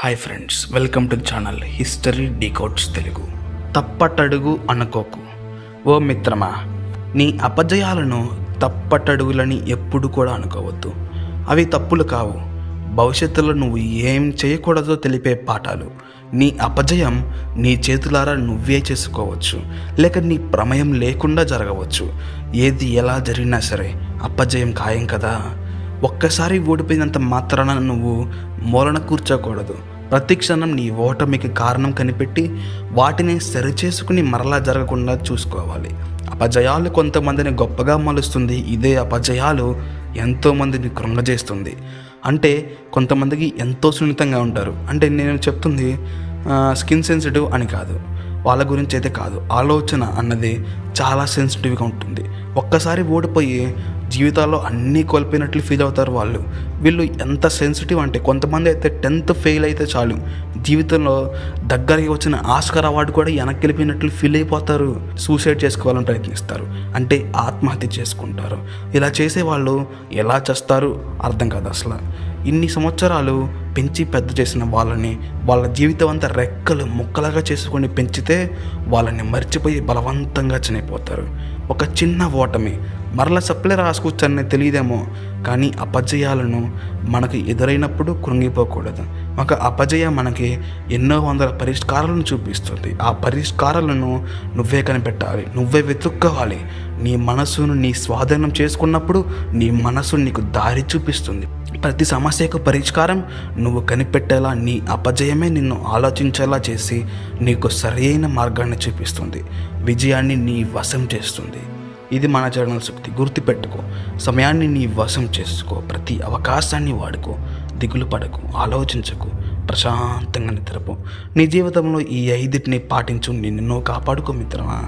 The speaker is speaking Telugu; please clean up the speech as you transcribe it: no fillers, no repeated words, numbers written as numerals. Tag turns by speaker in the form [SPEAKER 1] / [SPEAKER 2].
[SPEAKER 1] Hi friends, welcome to channel history decodes Telugu. తప్పటడుగు అనుకోకు. ఓ మిత్రమా, నీ అపజయాలను తప్పటడుగులని ఎప్పుడు కూడా అనుకోవద్దు. అవి తప్పులు కావు, భవిష్యత్తులో నువ్వు ఏం చేయకూడదో తెలిపే పాఠాలు. నీ అపజయం నీ చేతులారా నువ్వే చేసుకోవచ్చు, లేక నీ ప్రమేయం లేకుండా జరగవచ్చు. ఏది ఎలా జరిగినా సరే అపజయం ఖాయం కదా. ఒక్కసారి ఓడిపోయినంత మాత్రాన నువ్వు మూలన కూర్చోకూడదు. ప్రతి క్షణం నీ ఓటమికి కారణం కనిపెట్టి వాటిని సరిచేసుకుని మరలా జరగకుండా చూసుకోవాలి. అపజయాలు కొంతమందిని గొప్పగా మలుస్తుంది, ఇదే అపజయాలు ఎంతోమందిని కృంగజేస్తుంది. అంటే కొంతమందికి ఎంతో సున్నితంగా ఉంటారు. అంటే నేను చెప్తుంది స్కిన్ సెన్సిటివ్ అని కాదు, వాళ్ళ గురించి అయితే కాదు. ఆలోచన అన్నది చాలా సెన్సిటివ్గా ఉంటుంది. ఒక్కసారి ఓడిపోయి జీవితాల్లో అన్నీ కోల్పోయినట్లు ఫీల్ అవుతారు వాళ్ళు. వీళ్ళు ఎంత సెన్సిటివ్ అంటే కొంతమంది అయితే 10th ఫెయిల్ అయితే చాలు, జీవితంలో దగ్గరికి వచ్చిన ఆస్కార్ అవార్డు కూడా వెనక్కి వెళ్ళిపోయినట్లు ఫీల్ అయిపోతారు. సూసైడ్ చేసుకోవాలని ప్రయత్నిస్తారు, అంటే ఆత్మహత్య చేసుకుంటారు. ఇలా చేసే వాళ్ళు ఎలా చేస్తారు అర్థం కాదు అసలు. ఇన్ని సంవత్సరాలు పెంచి పెద్ద చేసిన వాళ్ళని వాళ్ళ జీవితం అంతా రెక్కలు ముక్కలుగా చేసుకొని పెంచితే వాళ్ళని మర్చిపోయి బలవంతంగా చనిపోతారు. ఒక చిన్న ఓటమి మరలా సప్లై రాసుకొచ్చని తెలియదేమో, కానీ అపజయాలను మనకు ఎదురైనప్పుడు కృంగిపోకూడదు. ఒక అపజయం మనకి ఎన్నో వందల పరిష్కారాలను చూపిస్తుంది. ఆ పరిష్కారాలను నువ్వే కనిపెట్టాలి, నువ్వే వెతుక్కోవాలి. నీ మనసును నీ స్వాధీనం చేసుకున్నప్పుడు నీ మనసు నీకు దారి చూపిస్తుంది. ప్రతి సమస్యకు పరిష్కారం నువ్వు కనిపెట్టేలా నీ అపజయమే నిన్ను ఆలోచించేలా చేసి నీకు సరైన మార్గాన్ని చూపిస్తుంది, విజయాన్ని నీ వశం చేస్తుంది. ఇది మన ఛానల్ శక్తి. గుర్తుపెట్టుకో, సమయాన్ని నీ వశం చేసుకో, ప్రతి అవకాశాన్ని వాడుకో, దిగులు పడకు, ఆలోచించకు, ప్రశాంతంగా నిద్రపో. నీ జీవితంలో ఈ 5టిని పాటించు, నిన్ను కాపాడుకో మిత్రమా.